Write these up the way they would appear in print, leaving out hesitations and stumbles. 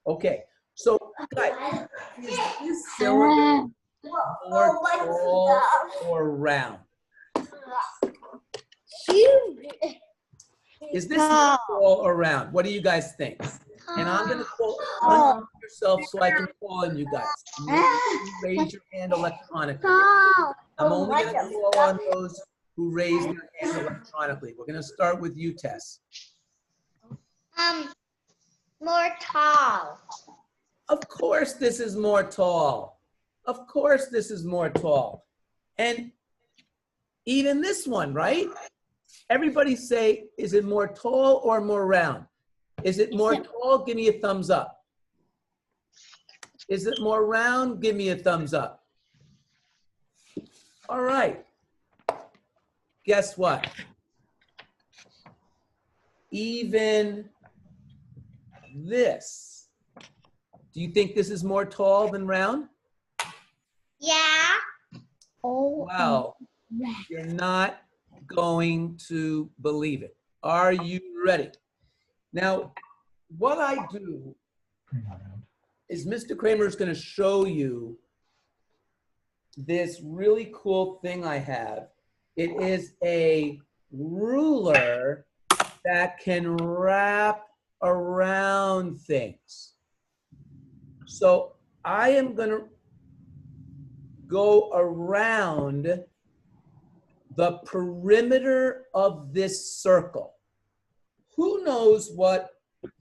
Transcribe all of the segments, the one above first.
Okay, so guys, is this cylinder more tall or round? Is this more tall or round? What do you guys think? And I'm gonna call unmute yourself so I can call on you guys. Raise your hand electronically. I'm only gonna call on those who raise their hand electronically. We're gonna start with you, Tess. More tall. Of course this is more tall. Of course this is more tall. And even this one, right? Everybody say, is it more tall or more round? Is it more tall? Give me a thumbs up. Is it more round? Give me a thumbs up. All right. Guess what? Even this. Do you think this is more tall than round? Yeah. Oh, Wow. You're not going to believe it. Are you ready? Now, what I do is Mr. Kramer is going to show you this really cool thing I have. It is a ruler that can wrap around things. So I am going to go around the perimeter of this circle. Who knows what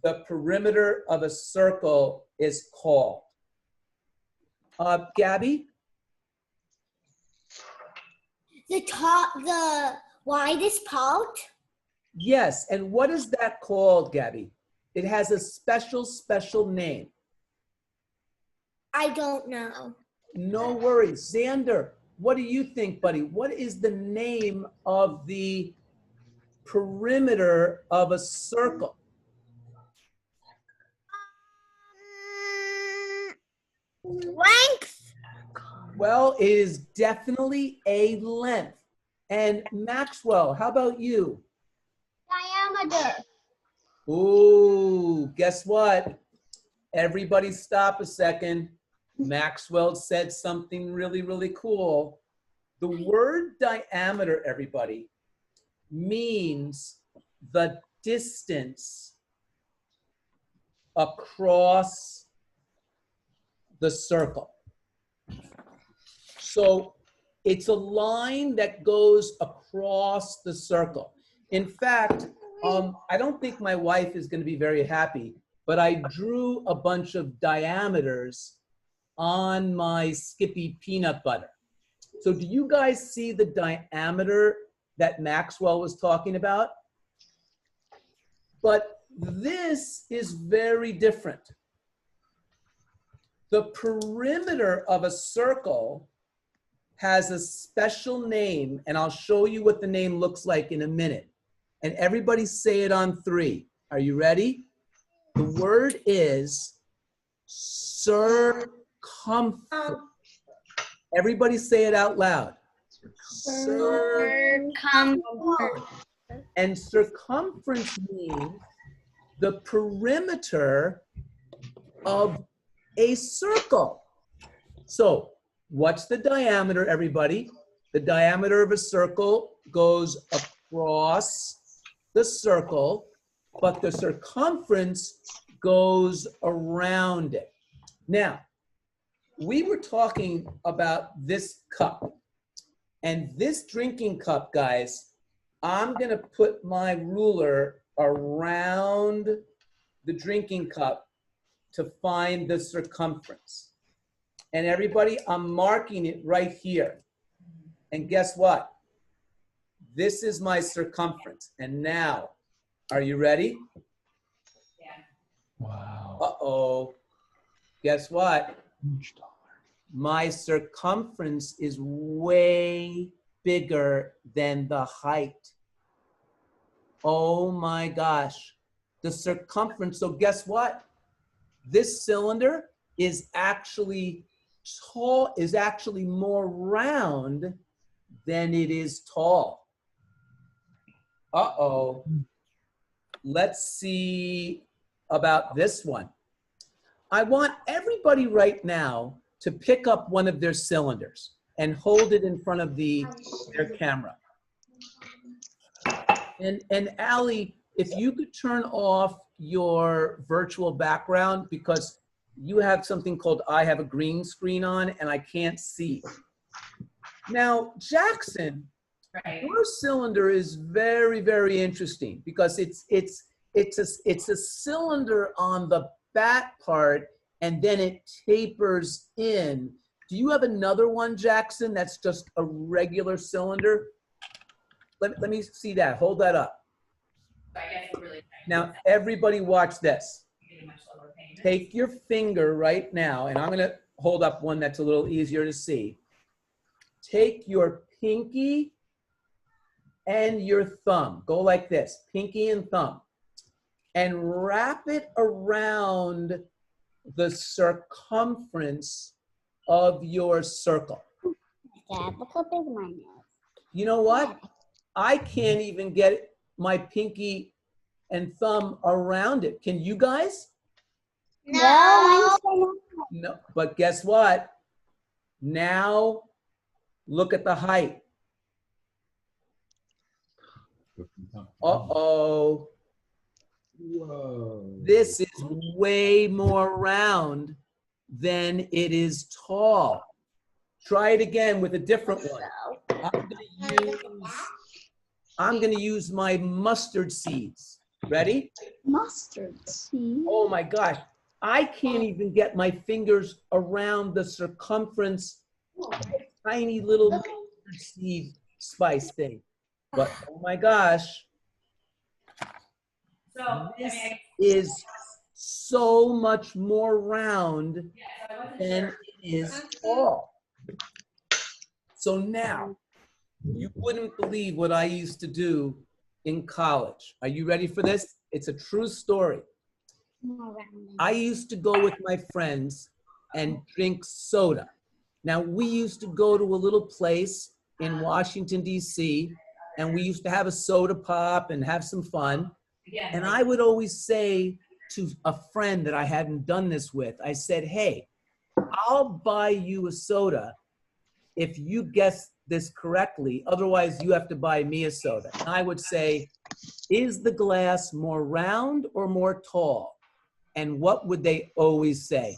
the perimeter of a circle is called? Gabby? The widest part? Yes, and what is that called, Gabby? It has a special name. I don't know. No worries. Xander, what do you think, buddy? What is the name of the perimeter of a circle? Length. Well, it is definitely a length. And Maxwell, how about you? Diameter. Ooh, guess what? Everybody stop a second. Maxwell said something really cool. The word diameter, everybody, means the distance across the circle. So it's a line that goes across the circle. In fact, I don't think my wife is going to be very happy, but I drew a bunch of diameters on my Skippy peanut butter. So do you guys see the diameter that Maxwell was talking about? But this is very different. The perimeter of a circle has a special name, and I'll show you what the name looks like in a minute. And everybody say it on 3. Are you ready? The word is circumference. Everybody say it out loud. Circumference. And circumference means the perimeter of a circle. So what's the diameter, everybody? The diameter of a circle goes across the circle, but the circumference goes around it. Now, we were talking about this cup. And this drinking cup, guys, I'm going to put my ruler around the drinking cup to find the circumference. And everybody, I'm marking it right here. And guess what? This is my circumference. And now, are you ready? Yeah. Wow. Uh-oh. Guess what? My circumference is way bigger than the height. Oh my gosh. The circumference, so guess what? This cylinder is actually tall, is actually more round than it is tall. Uh-oh. Let's see about this one. I want everybody right now to pick up one of their cylinders and hold it in front of their camera. And Allie, if you could turn off your virtual background, because you have something called I have a green screen on and I can't see. Now, Jackson, Right. your cylinder is very, very interesting because it's a cylinder on the back part and then it tapers in. Do you have another one, Jackson, that's just a regular cylinder? Let me see that. Hold that up. So I guess we're really Now, everybody watch this. getting much lower payment. Take your finger right now, and I'm going to hold up one that's a little easier to see. Take your pinky and your thumb. Go like this, pinky and thumb. And wrap it around the circumference of your circle. Dad, look how big mine is. You know what? I can't even get my pinky and thumb around it. Can you guys? No. No, but guess what? Now, look at the height. Uh-oh. Whoa. This is way more round than it is tall. Try it again with a different one. I'm gonna use my mustard seeds. Ready? Mustard seed. Oh my gosh. I can't even get my fingers around the circumference of a tiny little mustard seed spice thing. But oh my gosh, So, I this mean, is so much more round yeah, so I wasn't than sure. it is tall. So now, you wouldn't believe what I used to do in college. Are you ready for this? It's a true story. I used to go with my friends and drink soda. Now, we used to go to a little place in Washington, D.C., and we used to have a soda pop and have some fun. Again, And like, I would always say to a friend that I hadn't done this with, I said, hey, I'll buy you a soda if you guess this correctly. Otherwise, you have to buy me a soda. And I would say, is the glass more round or more tall? And what would they always say?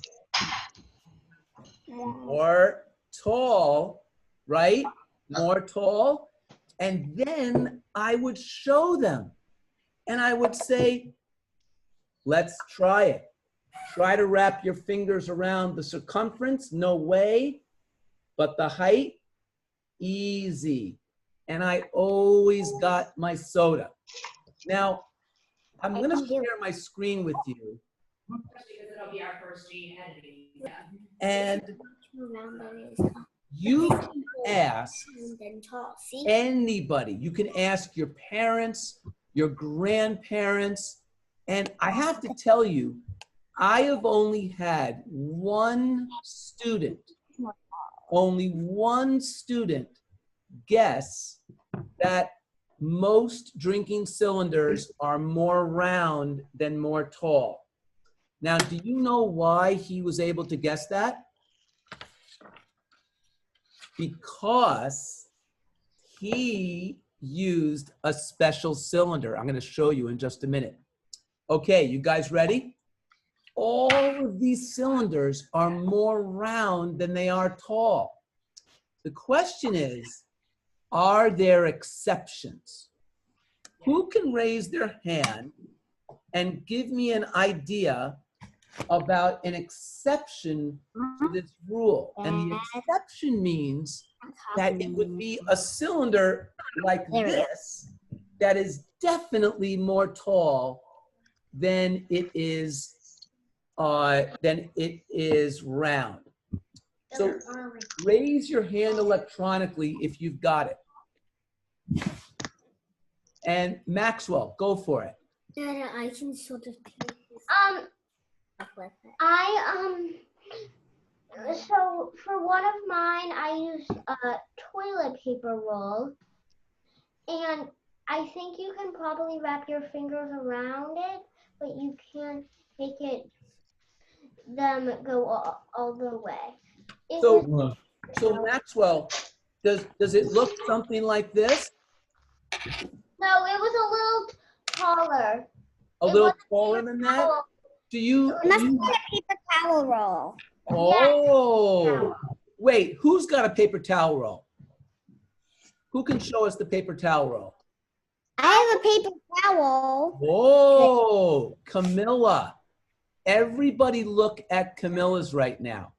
More tall, right? More tall. And then I would show them. And I would say, let's try it. Try to wrap your fingers around the circumference. No way. But the height, easy. And I always got my soda. Now, I'm going to share my screen with you. especially because it'll be our first gene editing. Yeah. And you can ask anybody. You can ask your parents, your grandparents. And I have to tell you, I have only had one student guess that most drinking cylinders are more round than more tall. Now, do you know why he was able to guess that? Because he used a special cylinder. I'm going to show you in just a minute. Okay, you guys ready? All of these cylinders are more round than they are tall. The question is, are there exceptions? Who can raise their hand and give me an idea about an exception to this rule? And the exception means that it would be a cylinder like this that is definitely more tall than it is round. So raise your hand electronically if you've got it. And Maxwell, go for it. Dada, I can sort of so for one of mine, I used a toilet paper roll, and I think you can probably wrap your fingers around it, but you can't make it them go all the way. Is So, it- so Maxwell, does it look something like this? no, it was a little taller. A It little wasn't taller than that? Towel. Do you? It must be a paper towel roll. Oh, wait, who's got a paper towel roll? Who can show us the paper towel roll? I have a paper towel. Whoa, Camilla. Everybody look at Camilla's right now.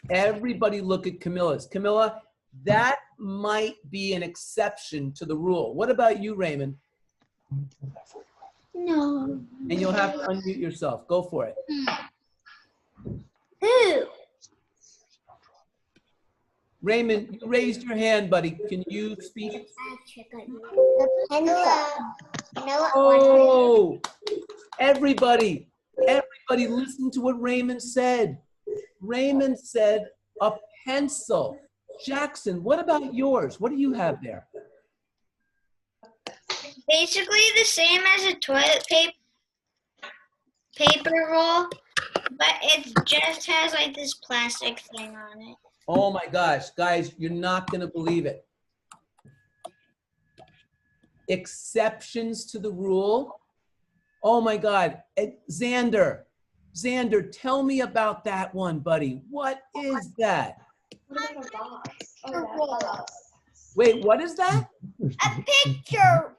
Everybody look at Camilla's. Camilla, that might be an exception to the rule. What about you, Raymond? No. And you'll have to unmute yourself. Go for it. Ooh. Raymond, you raised your hand, buddy. Can you speak? The pencil. Oh, everybody listen to what Raymond said. Raymond said a pencil. Jackson, what about yours? What do you have there? Basically the same as a toilet paper roll, but it just has like this plastic thing on it. Oh my gosh, guys, you're not gonna believe it. Exceptions to the rule. Oh my God, Xander, tell me about that one, buddy. What is that? Wait, what is that? A picture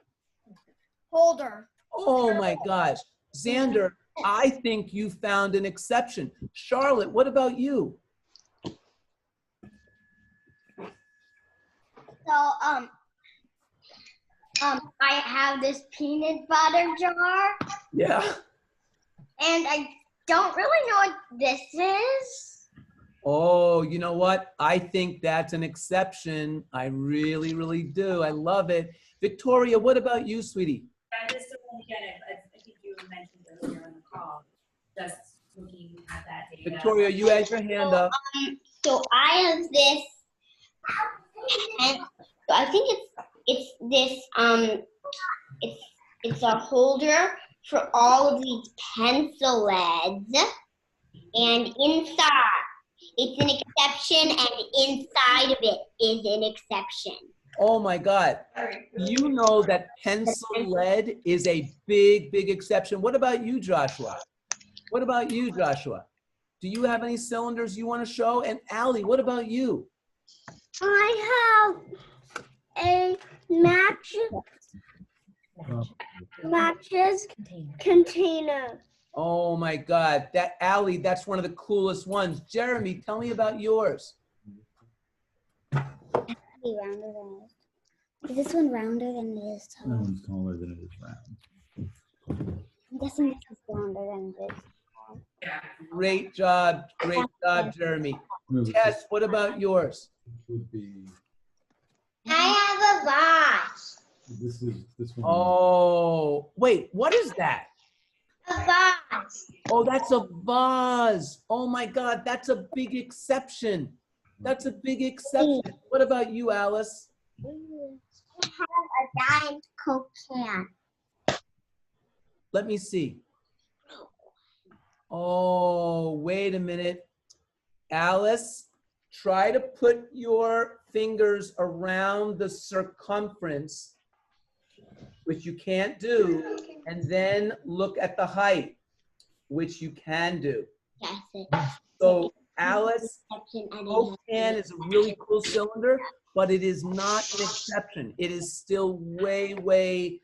holder. Oh my gosh, Xander, I think you found an exception. Charlotte, what about you? So, I have this peanut butter jar, Yeah. and I don't really know what this is. Oh, you know what? I think that's an exception. I really, really do. I love it. Victoria, what about you, sweetie? That is the one again, I think you mentioned earlier on the call, just looking at that data. Victoria, you had your hand up. So I have this, and I think it's this it's a holder for all of these pencil leads, and inside it's an exception, and inside of it is an exception. Oh my God. You know that pencil lead is a big, big exception. What about you, Joshua? What about you, Joshua? Do you have any cylinders you want to show? And Allie, what about you? I have a matches container. Oh my God, that Allie, that's one of the coolest ones. Jeremy, tell me about yours. Be rounder than this. Is this one rounder than this? That one's taller than it is round. I'm guessing this is rounder than this. Yeah. Great job, Jeremy. Tess, what about yours? Would be, I have a vase. this one. Oh, wait, what is that? A vase. Oh, that's a vase. Oh my God, that's a big exception. That's a big exception. What about you, Alice? I have a giant Coke can. Let me see. Oh, wait a minute. Alice, try to put your fingers around the circumference, which you can't do, and then look at the height, which you can do. Yes, it So, Alice, exception. I didn't Coke have can is a really cool cylinder, but it is not an exception. It is still way, way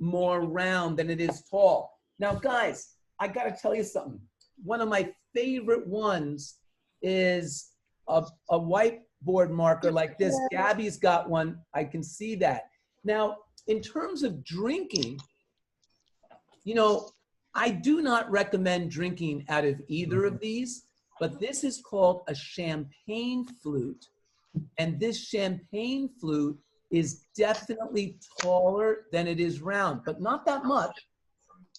more round than it is tall. Now, guys, I got to tell you something. One of my favorite ones is a whiteboard marker like this. Gabby's got one. I can see that. Now, in terms of drinking, you know, I do not recommend drinking out of either of these, but this is called a champagne flute. And this champagne flute is definitely taller than it is round, but not that much.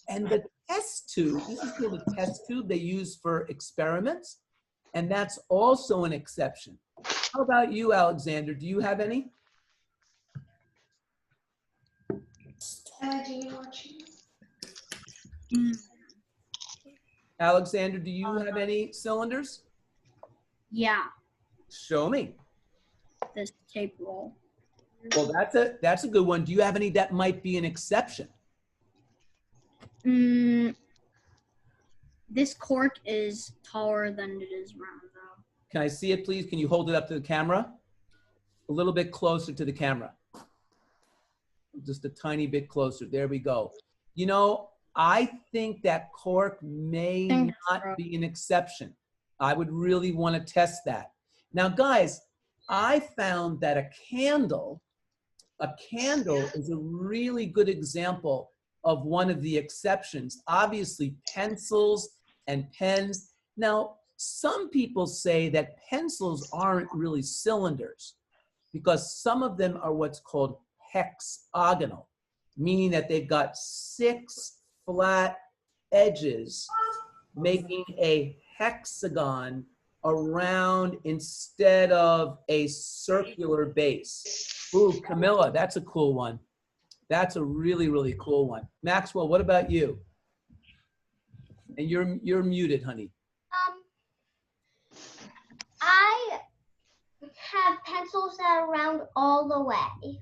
And the test tube, this is called a test tube they use for experiments, and that's also an exception. How about you, Alexander? Do you have any? Alexander, do you have any cylinders? Yeah, Show me. this tape roll. Well, that's a good one. Do you have any that might be an exception? This cork is taller than it is round, though. Can I see it, please? Can you hold it up to the camera? A little bit closer to the camera. Just a tiny bit closer. There we go. You know, I think that cork may not be an exception. I would really want to test that. Now, guys, I found that a candle is a really good example of one of the exceptions. Obviously, pencils and pens. Now, some people say that pencils aren't really cylinders because some of them are what's called hexagonal, meaning that they've got 6 flat edges, making a hexagon around instead of a circular base. Ooh, Camilla, that's a cool one. That's a really, really cool one. Maxwell, what about you? And you're muted, honey. I have pencils that are round all the way.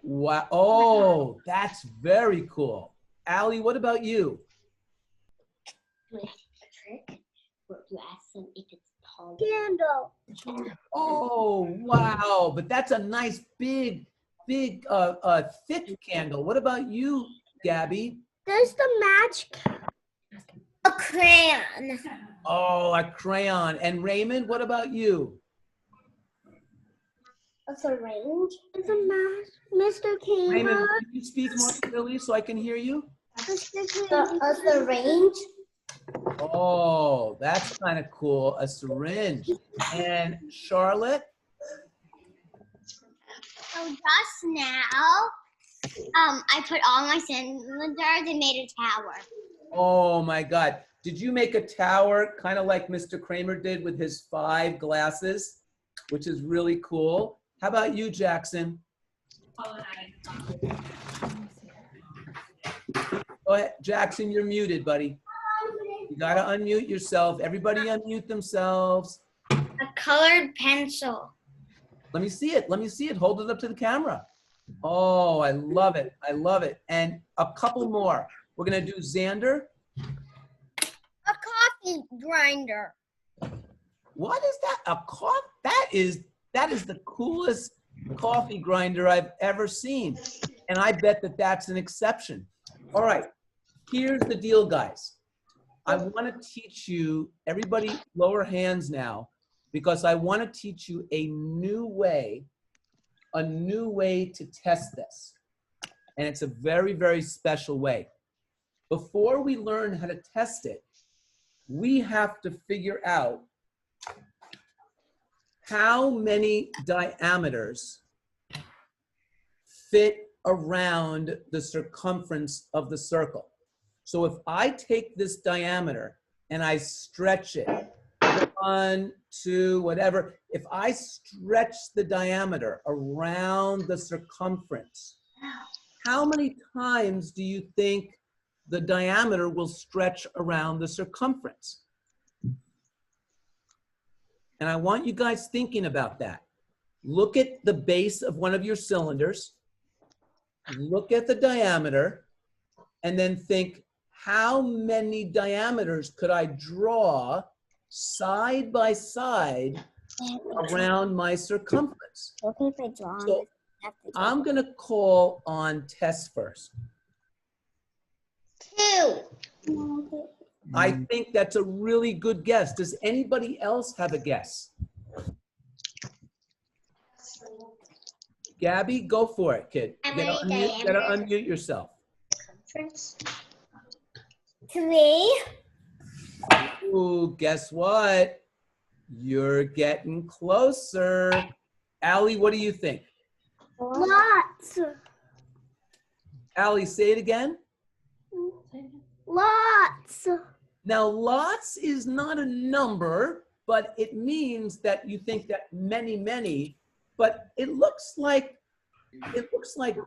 Wow. Oh, that's very cool. Allie, what about you? Do I have a trick? Or do you ask them if it's tall? Candle. Oh, wow. But that's a nice big thick candle. What about you, Gabby? There's the magic. A crayon. Oh, a crayon. And Raymond, what about you? A syringe. It's a Mr. Raymond, King. can you speak more clearly so I can hear you? Mr. King. A syringe. Oh, that's kind of cool. A syringe. And Charlotte? So just now, I put all my cylinders and made a tower. Oh my God. Did you make a tower kind of like Mr. Kramer did with his 5 glasses, which is really cool? How about you, Jackson? Paul and I. Go ahead. Jackson, you're muted, buddy. You gotta unmute yourself. Everybody unmute themselves. A colored pencil. Let me see it. Let me see it. Hold it up to the camera. Oh, I love it. I love it. And a couple more. We're gonna do Xander. A coffee grinder. What is that? A coffee? That is the coolest coffee grinder I've ever seen. And I bet that that's an exception. All right, here's the deal, guys. I want to teach you, everybody lower hands now, because I want to teach you a new way to test this. And it's a very, very special way. Before we learn how to test it, we have to figure out how many diameters fit around the circumference of the circle. So if I take this diameter and I stretch it, 1, 2, whatever, if I stretch the diameter around the circumference, how many times do you think the diameter will stretch around the circumference? And I want you guys thinking about that. Look at the base of one of your cylinders, look at the diameter, and then think, how many diameters could I draw side by side around my circumference? Okay, if I draw on So I'm gonna call on Tess first. 2. I think that's a really good guess. Does anybody else have a guess? Gabby, go for it, kid. How You many gotta diameters? unmute yourself. 3. Ooh, guess what? You're getting closer. Allie, what do you think? Lots. Allie, say it again. Lots. Now, lots is not a number, but it means that you think that many, but it looks like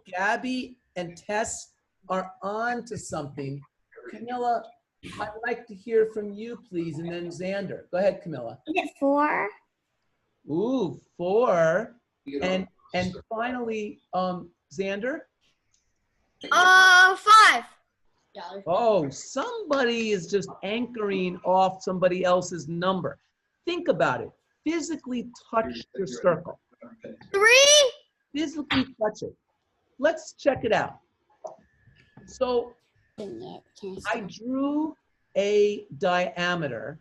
Gabby and Tess are on to something. Camilla, I'd like to hear from you, please, and then Xander. Go ahead, Camilla. Is it 4? Ooh, 4. And finally, Xander. 5. Oh, somebody is just anchoring off somebody else's number. Think about it. Physically touch your circle. 3. Physically touch it. Let's check it out. So I drew a diameter.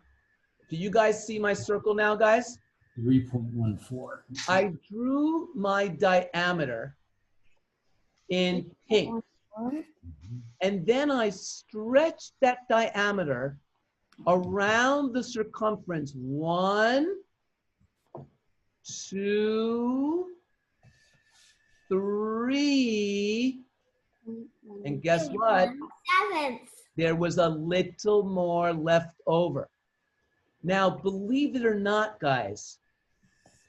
Do you guys see my circle now, guys? 3.14. I drew my diameter in pink. And then I stretched that diameter around the circumference. 1, 2, 3. And guess what? 7th. There was a little more left over. Now, believe it or not, guys,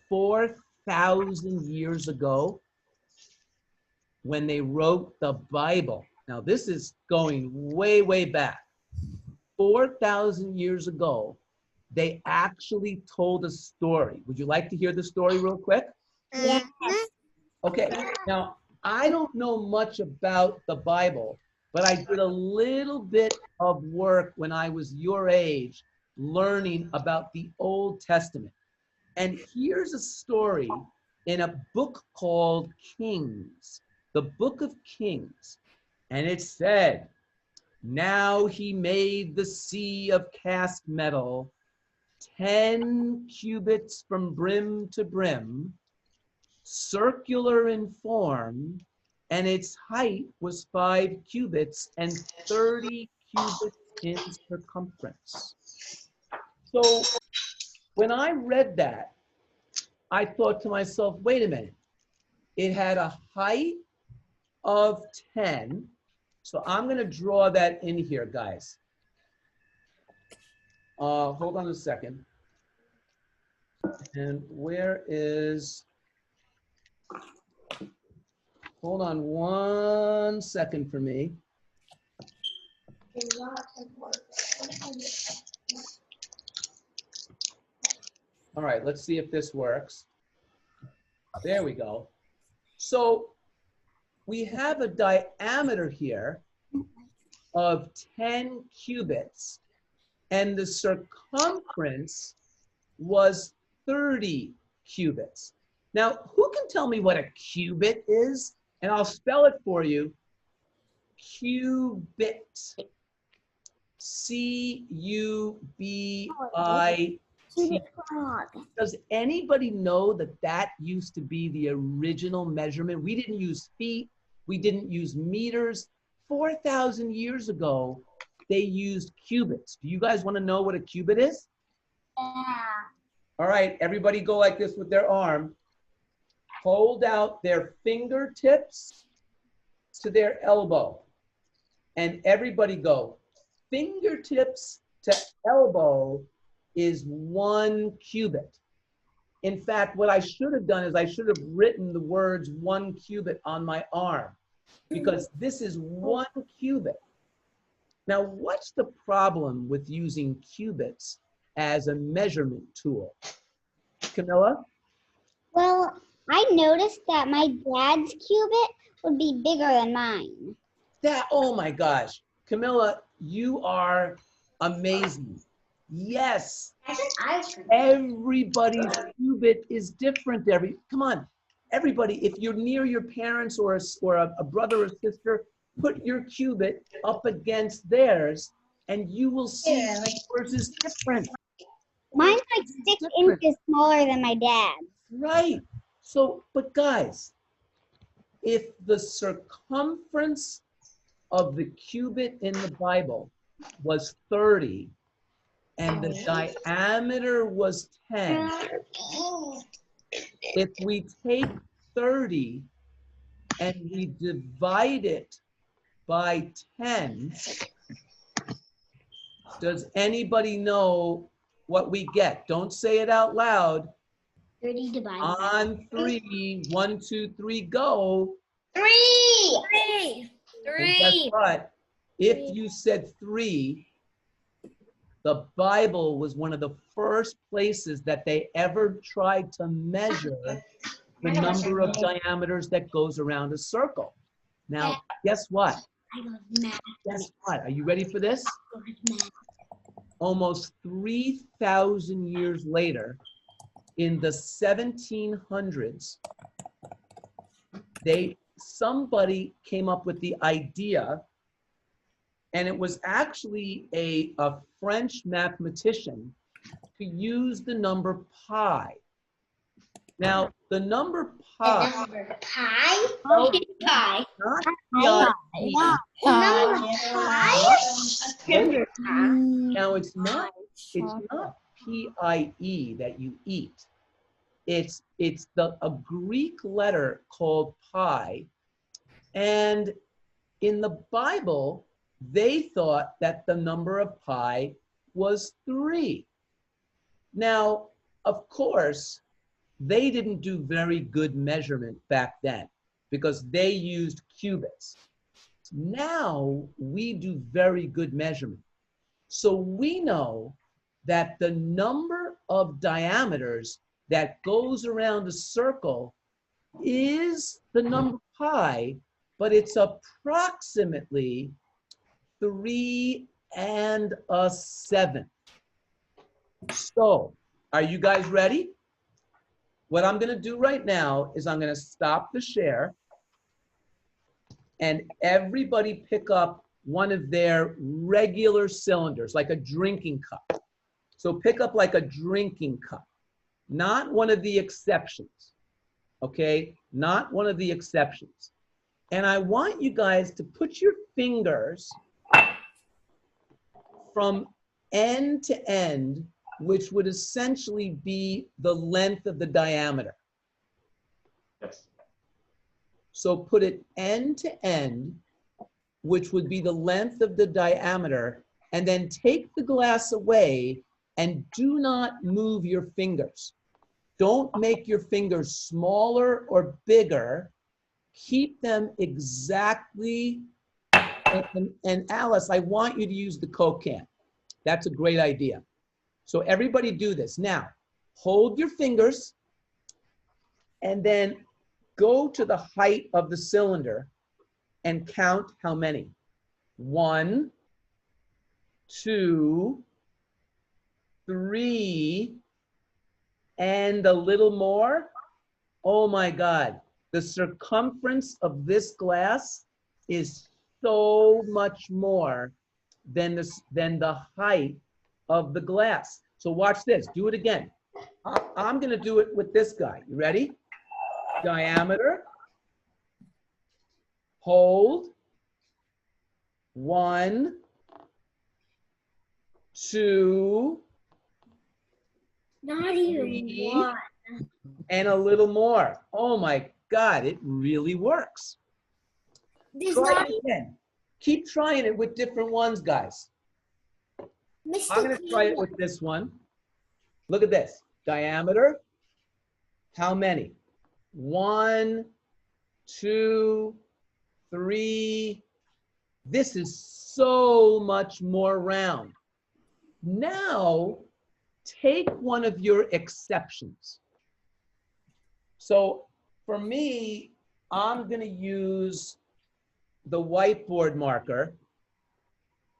4,000 years ago, when they wrote the Bible, now this is going way, way back. 4,000 years ago, they actually told a story. Would you like to hear the story real quick? Yes. Okay, now I don't know much about the Bible, but I did a little bit of work when I was your age learning about the Old Testament. And here's a story in a book called Kings, the Book of Kings. And it said, now he made the sea of cast metal 10 cubits from brim to brim, circular in form, and its height was 5 cubits and 30 cubits in circumference. So when I read that, I thought to myself, wait a minute. It had a height of 10. So I'm going to draw that in here, guys. Hold on a second. And where is... Hold on 1 second for me. All right, let's see if this works. There we go. So we have a diameter here of 10 cubits, and the circumference was 30 cubits. Now, who can tell me what a cubit is? And I'll spell it for you. Cubit. C-U-B-I-T. Does anybody know that that used to be the original measurement? We didn't use feet. We didn't use meters. 4,000 years ago, they used cubits. Do you guys want to know what a cubit is? Yeah. All right, everybody go like this with their arm. Hold out their fingertips to their elbow. And everybody go, fingertips to elbow is 1 cubit. In fact, what I should have done is I should have written the words 1 cubit on my arm, because this is 1 cubit. Now, what's the problem with using cubits as a measurement tool? Camilla? Well, I noticed that my dad's cubit would be bigger than mine. Oh my gosh. Camilla, you are amazing. Yes, everybody's cubit is different. Come on, everybody, if you're near your parents or a brother or sister, put your cubit up against theirs and you will see yours is different. Mine's like 6 inches smaller than my dad's. Right. So, but guys, if the circumference of the cubit in the Bible was 30 and the diameter was 10, if we take 30 and we divide it by 10, does anybody know what we get? Don't say it out loud. 30 divided. On 3, 1, 2, 3, go. 3. And guess what? If you said 3 the Bible was one of the first places that they ever tried to measure the number of diameters that goes around a circle. Now, guess what? I love math. Guess what? Are you ready for this? Almost 3,000 years later, in the 1700s, somebody came up with the idea, and it was actually a French mathematician, to use the number pi. Now, the number pi, The number pi? Oh, Pi. not pi. The number pi? Now, it's not P-I-E that you eat. It's a Greek letter called pi. And in the Bible, they thought that the number of pi was 3. Now, of course, they didn't do very good measurement back then because they used cubits. Now we do very good measurement. So we know that the number of diameters that goes around a circle is the number pi, but it's approximately 3�7. So, are you guys ready? What I'm going to do right now is I'm going to stop the share, and everybody pick up one of their regular cylinders, like a drinking cup. So pick up like a drinking cup, not one of the exceptions, okay? Not one of the exceptions. And I want you guys to put your fingers from end to end, which would essentially be the length of the diameter. Yes. So put it end to end, which would be the length of the diameter, and then take the glass away and do not move your fingers. Don't make your fingers smaller or bigger. Keep them exactly, and Alice, I want you to use the Coke can. That's a great idea. So everybody do this. Now, hold your fingers and then go to the height of the cylinder and count how many. 1, 2, 3, and a little more. Oh my God. The circumference of this glass is so much more than the height of the glass. So watch this. Do it again. I'm going to do it with this guy. You ready? Diameter. Hold. 1, 2, Not even 3, one. and a little more. Oh my God, it really works. There's Try not it again. Keep trying it with different ones, guys. Mr. I'm going to try it with this one. Look at this. Diameter. How many? 1, 2, 3. This is so much more round. Now, take one of your exceptions. So for me, I'm going to use the whiteboard marker,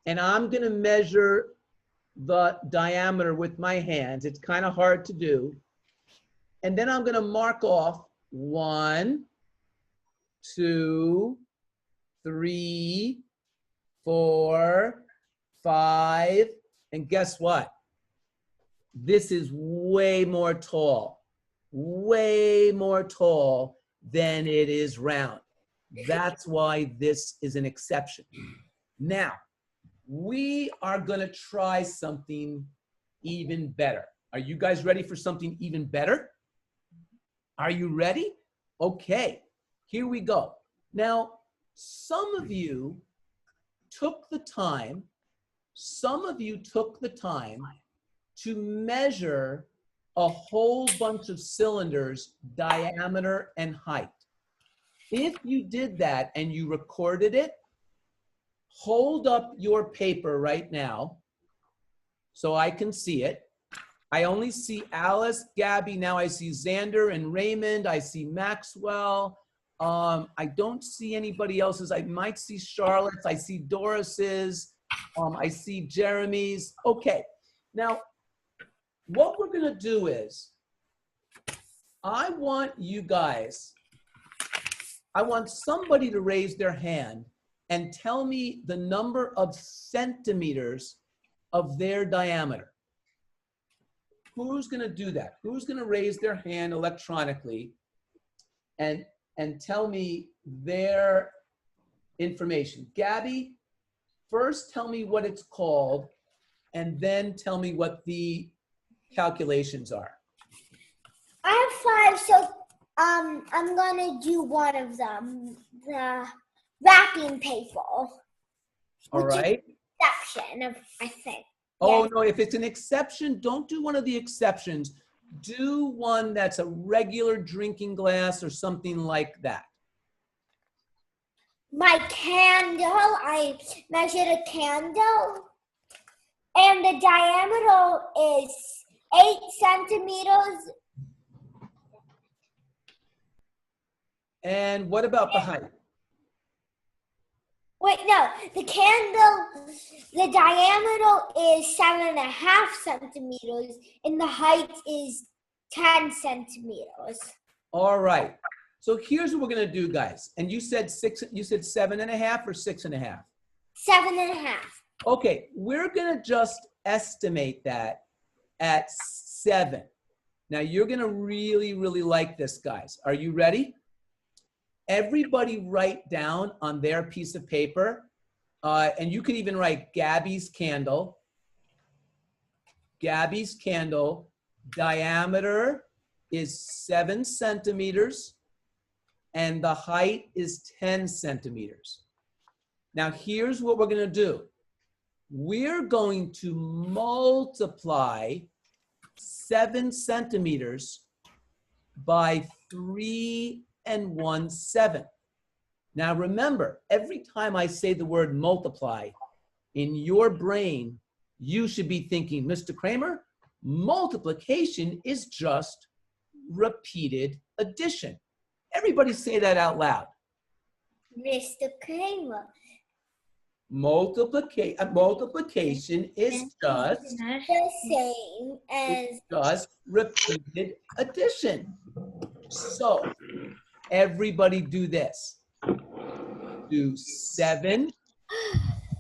and I'm going to measure the diameter with my hands. It's kind of hard to do. And then I'm going to mark off 1, 2, 3, 4, 5, and guess what? This is way more tall than it is round. That's why this is an exception. Now, we are going to try something even better. Are you guys ready for something even better? Are you ready? Okay, here we go. Now, some of you took the time to measure a whole bunch of cylinders, diameter and height. If you did that and you recorded it, hold up your paper right now so I can see it. I only see Alice, Gabby. Now I see Xander and Raymond. I see Maxwell. I don't see anybody else's. I might see Charlotte's. I see Doris's. I see Jeremy's. Okay. Now, what we're going to do is, I want somebody to raise their hand and tell me the number of centimeters of their diameter. Who's going to do that? Who's going to raise their hand electronically and tell me their information? Gabby, first tell me what it's called, and then tell me what the calculations are. I have 5, so I'm gonna do one of them, the wrapping paper. All right. Exception of, I think. Oh, Yes. no, if it's an exception, don't do one of the exceptions. Do one that's a regular drinking glass or something like that. My candle, I measured a candle, and the diameter is 8 centimeters. And what about the height? Wait, no, the candle, the diameter is 7.5 centimeters, and the height is 10 centimeters. All right. So here's what we're going to do, guys. And you said 7.5 or 6.5? 7.5. Okay, we're going to just estimate that at 7. Now, you're going to really, really like this, guys. Are you ready? Everybody write down on their piece of paper, and you can even write Gabby's candle. Gabby's candle diameter is 7 centimeters, and the height is 10 centimeters. Now, here's what we're going to do. We're going to multiply 7 centimeters by 3 1/7. Now remember, every time I say the word multiply, in your brain, you should be thinking, Mr. Kramer, multiplication is just repeated addition. Everybody say that out loud. Mr. Kramer. Multiplication is just The same as repeated addition. So everybody do this. Do 7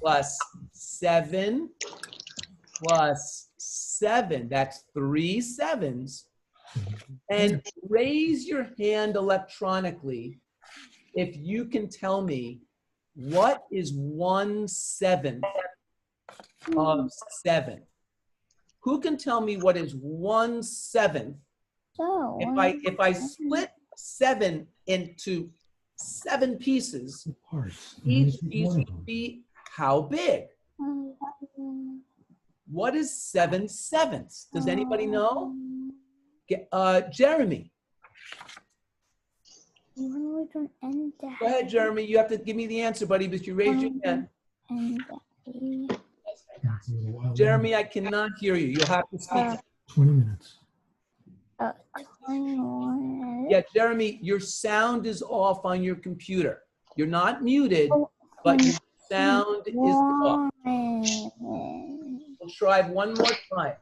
plus 7 plus 7. That's 3 7s. And raise your hand electronically if you can tell me what is 1/7 of 7. Who can tell me what is 1/7? so. If I split 7 into 7 pieces, each piece would be how big? What is 7 7ths? Does anybody know? Jeremy. Go ahead, Jeremy. You have to give me the answer, buddy, but you raised your hand. Jeremy, I cannot hear you. You'll have to speak. 20 minutes. Yeah, Jeremy, your sound is off on your computer. You're not muted, but your sound is off. We'll try one more time.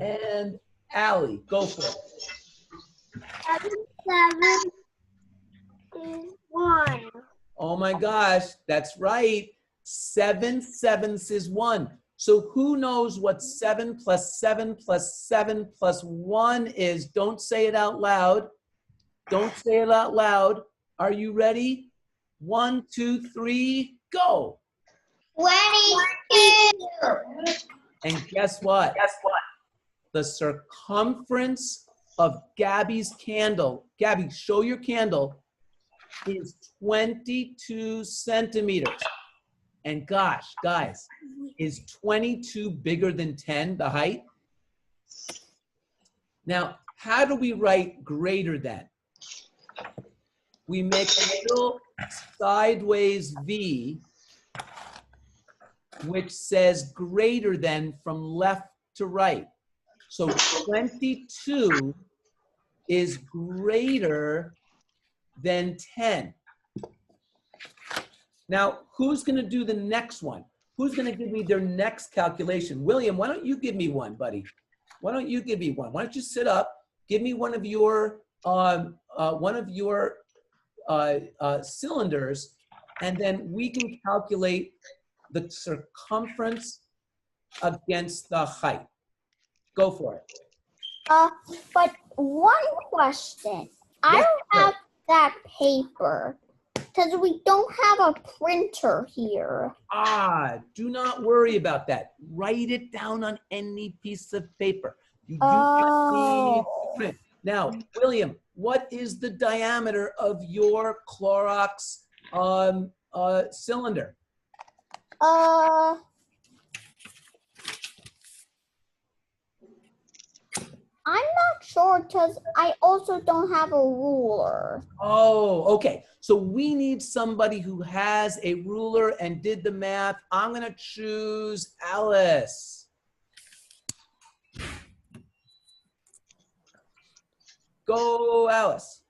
And Allie, go for it. 7 is 1. Oh my gosh, that's right. 7 7ths is 1. So who knows what 7 plus 7 plus 7 plus 1 is? Don't say it out loud. Don't say it out loud. Are you ready? 1, 2, 3, go. 22. And guess what? The circumference of Gabby's candle, Gabby, show your candle, is 22 centimeters. And gosh, guys, is 22 bigger than 10, the height? Now, how do we write greater than? We make a little sideways V, which says greater than from left to right. So 22 is greater than 10. Now, who's going to do the next one? Who's going to give me their next calculation? William, why don't you give me one, buddy? Why don't you give me one? Why don't you sit up? Give me one of your cylinders, and then we can calculate the circumference against the height. Go for it. But one question. I Yes, don't have that paper because we don't have a printer here. Do not worry about that. Write it down on any piece of paper. You do not need to print. Now, William, what is the diameter of your Clorox cylinder? I'm not sure because I also don't have a ruler. Oh, okay. So we need somebody who has a ruler and did the math. I'm going to choose Alice. Go, Alice.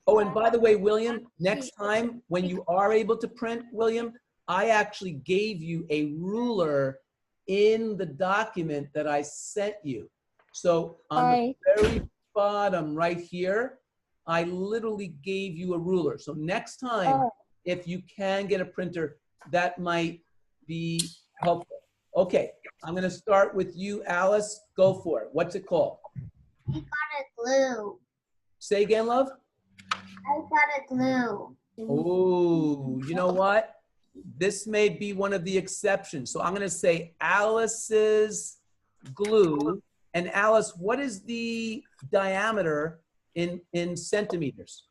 Oh, and by the way, William, next time when you are able to print, William, I actually gave you a ruler in the document that I sent you. So on the very bottom right here, I literally gave you a ruler. So next time, if you can get a printer, that might be helpful. Okay, I'm going to start with you, Alice. Go for it. What's it called? I got a glue. Say again, love. I got a glue. Oh, you know what? This may be one of the exceptions. So I'm going to say Alice's glue. And Alice, what is the diameter in centimeters?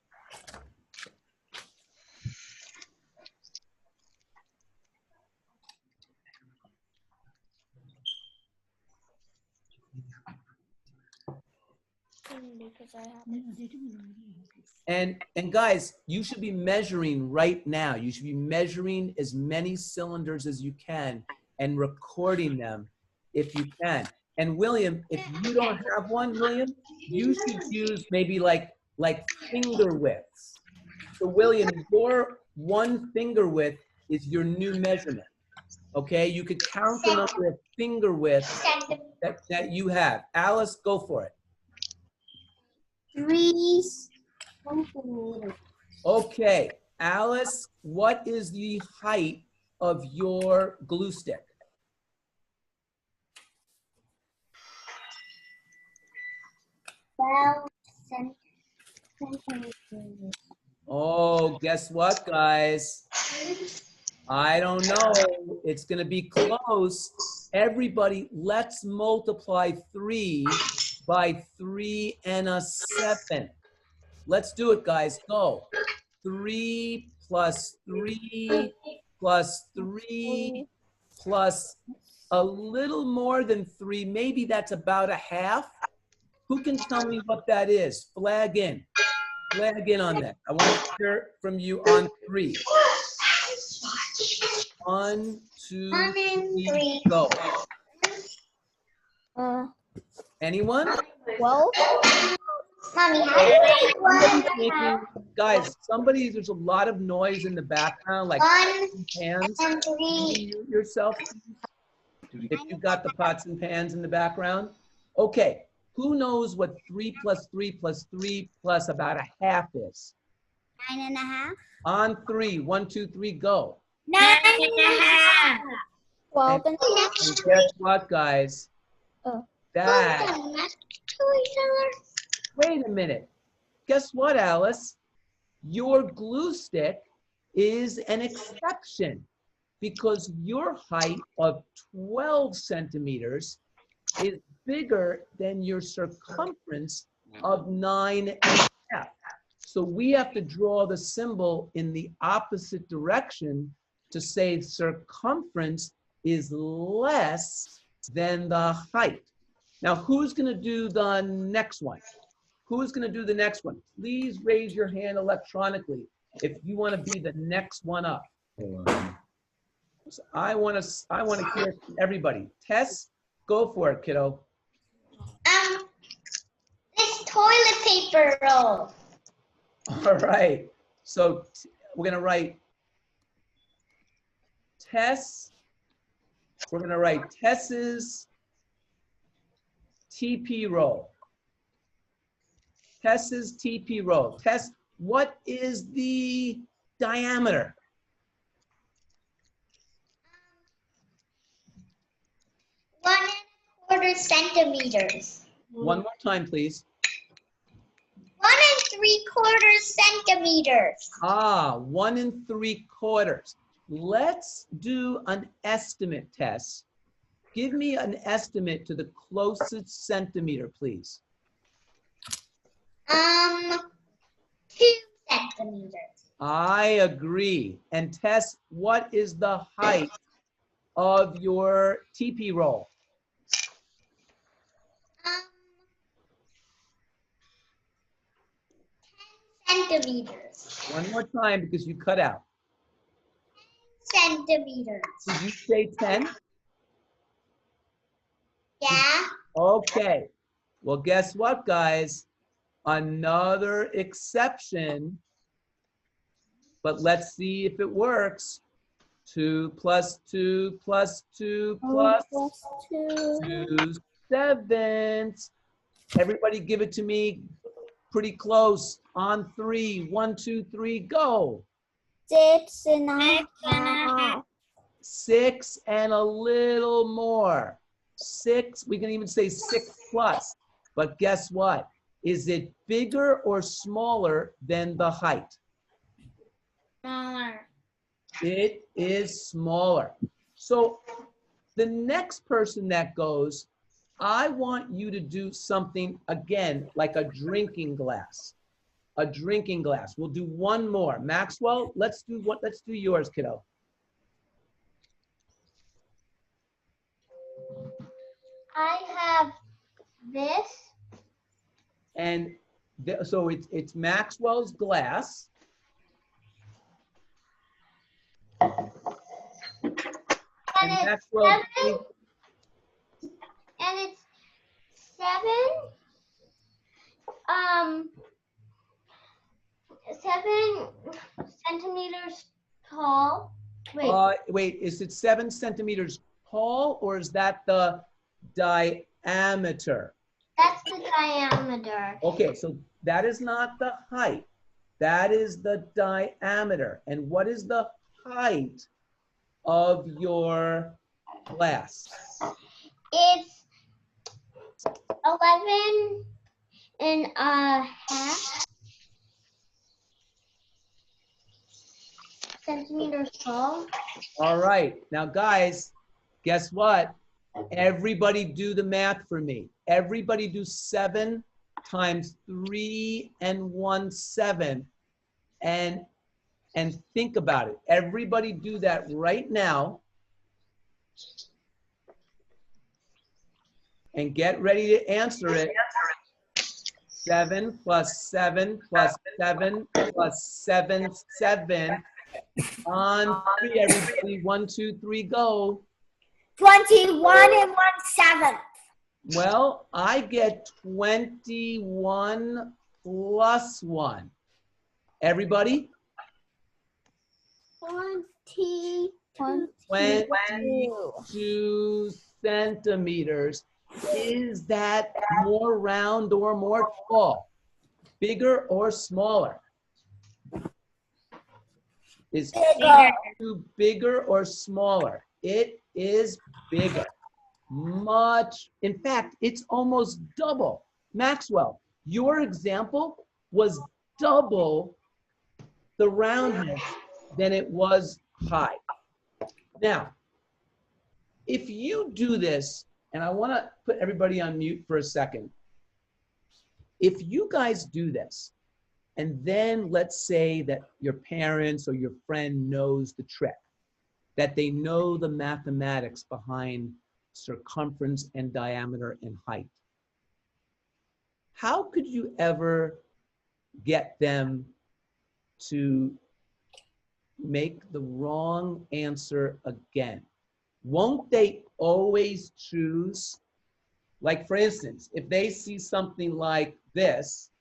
And guys, you should be measuring right now. You should be measuring as many cylinders as you can and recording them if you can. And William, if you don't have one, William, you should use maybe like finger widths. So William, your 1 finger width is your new measurement. Okay, you could count the number of finger widths that you have. Alice, go for it. 3 centimeters. Okay, Alice, what is the height of your glue stick? 12 centimeters. Oh, guess what, guys? I don't know. It's going to be close. Everybody, let's multiply 3 by 3 and a 7. Let's do it, guys. Go. 3 plus 3 plus 3 plus a little more than 3. Maybe that's about a half. Who can tell me what that is? Flag in. Flag in on that. I want to hear from you on 3. 1, 2, 3, go. Anyone? Well, Mommy, how do I Guys, there's a lot of noise in the background, like 1 pans. and Can 3? you mute yourself, if you've got the pots and pans in the background. Okay, who knows what 3 plus 3 plus 3 plus about a half is? 9.5. On 3, 1, 2, 3, go. 9.5. 12 and And guess what, guys? That, wait a minute. Guess what, Alice? Your glue stick is an exception because your height of 12 centimeters is bigger than your circumference of 9.5. So we have to draw the symbol in the opposite direction to say circumference is less than the height. Now, who's going to do the next one? Who's going to do the next one? Please raise your hand electronically if you want to be the next one up. So I want to hear from everybody. Tess, go for it, kiddo. This toilet paper roll. All right. So we're going to write Tess. We're going to write Tess's TP roll. Tess's TP roll. Tess, what is the diameter? 1¼ centimeters. One more time, please. 1¾ centimeters. 1 3/4. Let's do an estimate, Tess. Give me an estimate to the closest centimeter, please. 2 centimeters. I agree. And Tess, what is the height of your TP roll? 10 centimeters. One more time because you cut out. Centimeters. Did you say 10? Yeah. Okay. Well, guess what, guys? Another exception. But let's see if it works. 2 plus 2 plus 2 plus 2 sevenths. Everybody give it to me pretty close. On 3. 1, 2, 3, go. 6 and a half. 6 and a little more. 6, we can even say 6 plus. But guess what? Is it bigger or smaller than the height? Smaller. It is smaller. So the next person that goes, I want you to do something again, like a drinking glass. A drinking glass. We'll do one more. Maxwell, let's do yours, kiddo. I have this. And so it's Maxwell's glass. And it's Maxwell, 7. And it's 7 centimeters tall. wait, is it 7 centimeters tall or is that the diameter? That's the diameter. Okay, so that is not the height. That is the diameter. And what is the height of your glass? It's 11 and a half centimeters tall. All right, now guys, guess what? Everybody do the math for me. Everybody do 7 times 3 and 1/7 and think about it. Everybody do that right now. And get ready to answer it. 7 plus 7 plus 7 plus 7, 7. On 3, everybody. 1, 2, 3, go. 21 and 1/7. Well, I get 21 plus 1. Everybody? 22 centimeters. Is that more round or more tall? Bigger or smaller? Is Bigger. 22 bigger or smaller? It is bigger. Much. In fact, it's almost double. Maxwell, your example was double the roundness than it was high. Now, if you do this, and I want to put everybody on mute for a second. If you guys do this, and then let's say that your parents or your friend knows the trick, that they know the mathematics behind circumference and diameter and height. How could you ever get them to make the wrong answer again? Won't they always choose? Like, for instance, if they see something like this,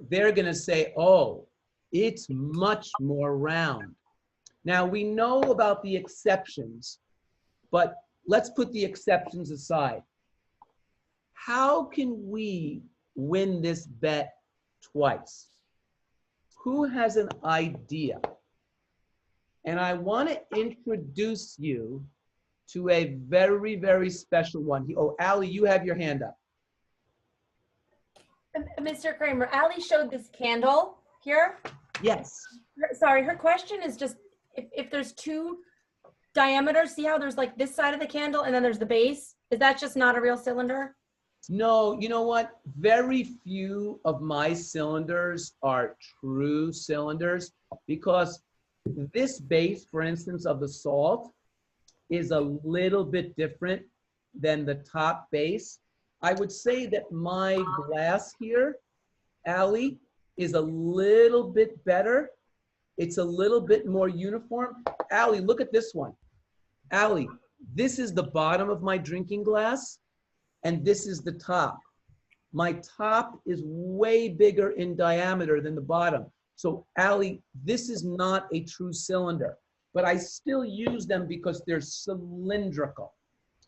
they're going to say, oh, it's much more round. Now, we know about the exceptions, but let's put the exceptions aside. How can we win this bet twice? Who has an idea? And I want to introduce you to a very, very special one. Oh, Allie, you have your hand up. Mr. Kramer, Allie showed this candle here. Yes. Sorry, her question is just if there's two diameters, see how there's like this side of the candle and then there's the base? Is that just not a real cylinder? No, you know what? Very few of my cylinders are true cylinders because this base, for instance, of the salt is a little bit different than the top base. I would say that my glass here, Allie, is a little bit better. It's a little bit more uniform. Allie, look at this one. Allie, this is the bottom of my drinking glass, and this is the top. My top is way bigger in diameter than the bottom. So Allie, this is not a true cylinder, but I still use them because they're cylindrical,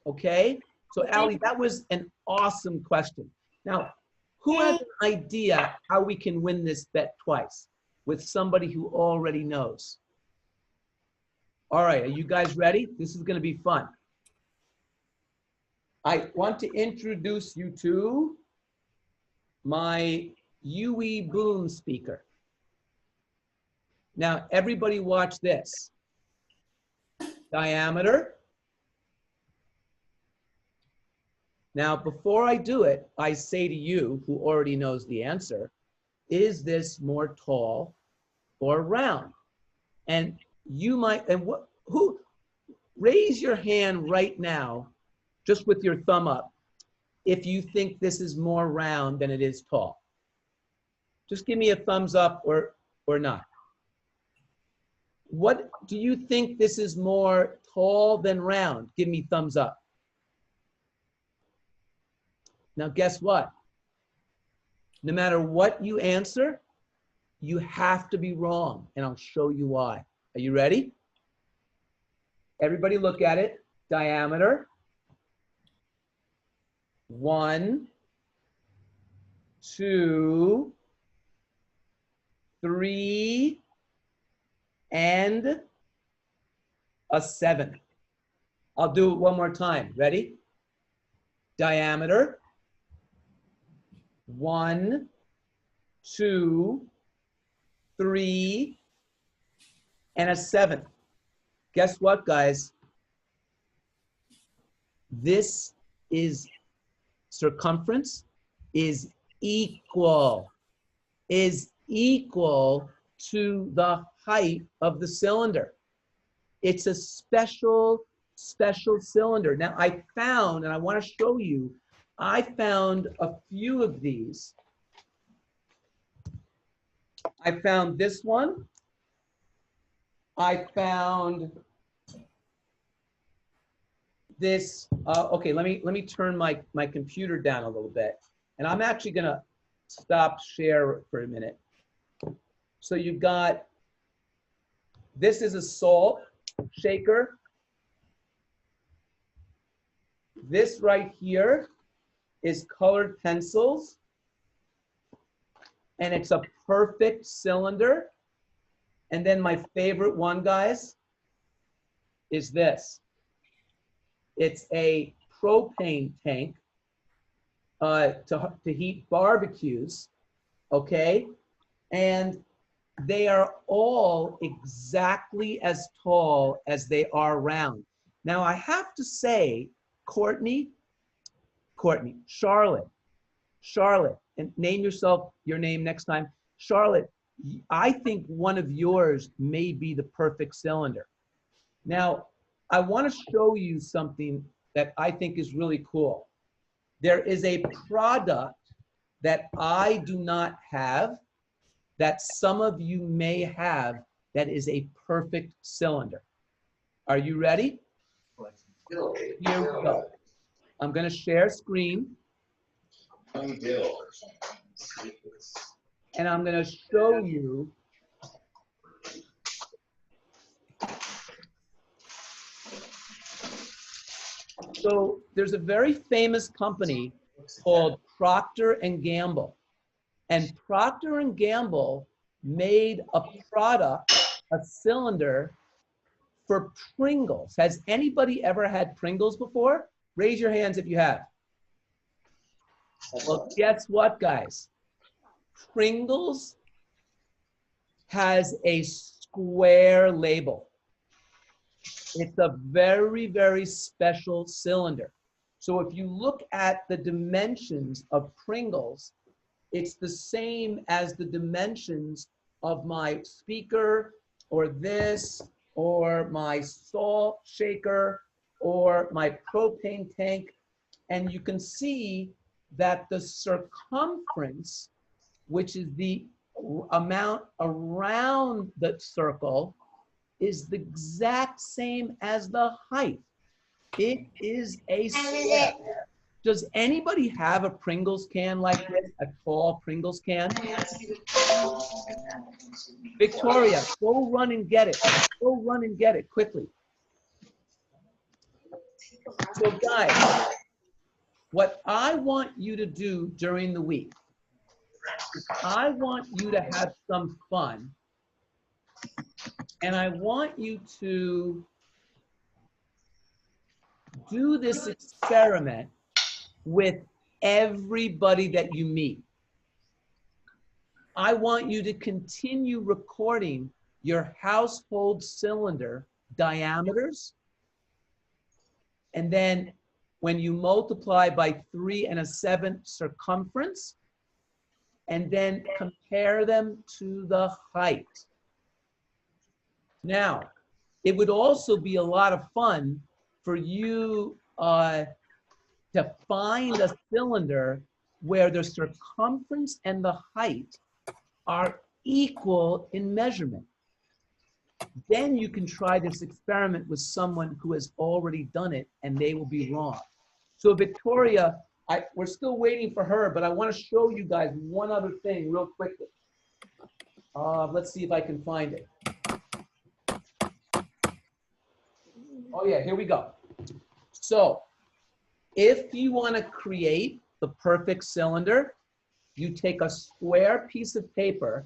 okay? So Allie, that was an awesome question. Now, who has an idea how we can win this bet twice with somebody who already knows? All right, are you guys ready? This is gonna be fun. I want to introduce you to my UE boom speaker. Now, everybody watch this. Diameter. Now, before I do it, I say to you, who already knows the answer, is this more tall or round? And you might, and who, raise your hand right now, just with your thumb up, if you think this is more round than it is tall. Just give me a thumbs up or not. What do you think this is more tall than round? Give me thumbs up. Now, guess what? No matter what you answer, you have to be wrong, and I'll show you why. Are you ready? Everybody look at it. Diameter. 1, 2, 3, and a 7. I'll do it one more time. Ready? Diameter. 1, 2, 3, and a 7. Guess what, guys? This is circumference is equal to the height of the cylinder. It's a special cylinder. Now I found, and I want to show you, I found a few of these. I found this one. I found this, okay, let me turn my computer down a little bit. And I'm actually gonna stop share for a minute. So you've got, this is a salt shaker. This right here is colored pencils. And it's a perfect cylinder. And then my favorite one, guys, is this. It's a propane tank to heat barbecues, okay? And they are all exactly as tall as they are round. Now I have to say, Charlotte, and name yourself your name next time. Charlotte, I think one of yours may be the perfect cylinder. Now, I want to show you something that I think is really cool. There is a product that I do not have that some of you may have that is a perfect cylinder. Are you ready? Here we go. I'm going to share screen. And I'm going to show you so there's a very famous company called Procter & Gamble. And Procter & Gamble made a product, a cylinder for Pringles. Has anybody ever had Pringles before? Raise your hands if you have. Well, guess what, guys? Pringles has a square label. It's a very, very special cylinder. So if you look at the dimensions of Pringles, it's the same as the dimensions of my speaker or this or my salt shaker or my propane tank. And you can see that the circumference, which is the amount around the circle, is the exact same as the height. It is a square. Does anybody have a Pringles can like this, a tall Pringles can? Victoria, go run and get it. Go run and get it quickly. So guys, what I want you to do during the week is I want you to have some fun, and I want you to do this experiment with everybody that you meet. I want you to continue recording your household cylinder diameters, and then when you multiply by 3 1/7 circumference, and then compare them to the height. Now, it would also be a lot of fun for you to find a cylinder where the circumference and the height are equal in measurement. Then you can try this experiment with someone who has already done it and they will be wrong. So Victoria, we're still waiting for her, but I want to show you guys one other thing real quickly. Let's see if I can find it. Oh yeah, here we go. So if you want to create the perfect cylinder, you take a square piece of paper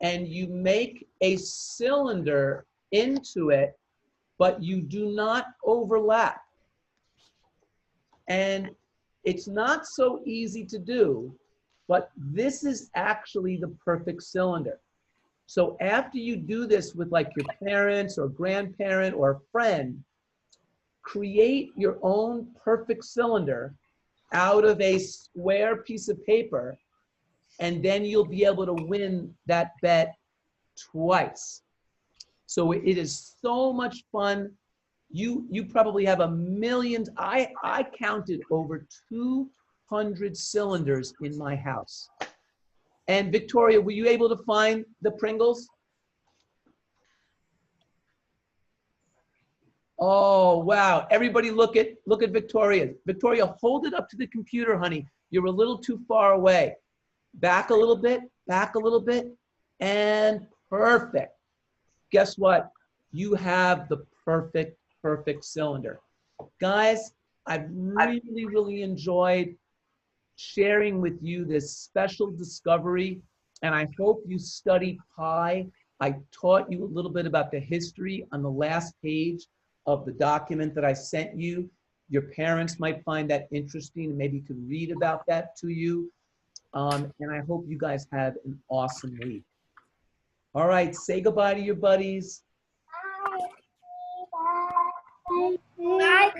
and you make a cylinder into it, but you do not overlap. And it's not so easy to do, but this is actually the perfect cylinder. So after you do this with like your parents or grandparent or a friend, create your own perfect cylinder out of a square piece of paper, and then you'll be able to win that bet twice. So it is so much fun. You probably have a million. I counted over 200 cylinders in my house. And Victoria, were you able to find the Pringles? Oh, wow. Everybody look at Victoria. Victoria, hold it up to the computer, honey. You're a little too far away. Back a little bit, and perfect. Guess what? You have the perfect cylinder. Guys, I've really enjoyed sharing with you this special discovery, and I hope you study pi. I taught you a little bit about the history on the last page of the document that I sent you. Your parents might find that interesting and maybe could read about that to you. And I hope you guys have an awesome week. All right, say goodbye to your buddies. Bye.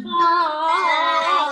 Bye.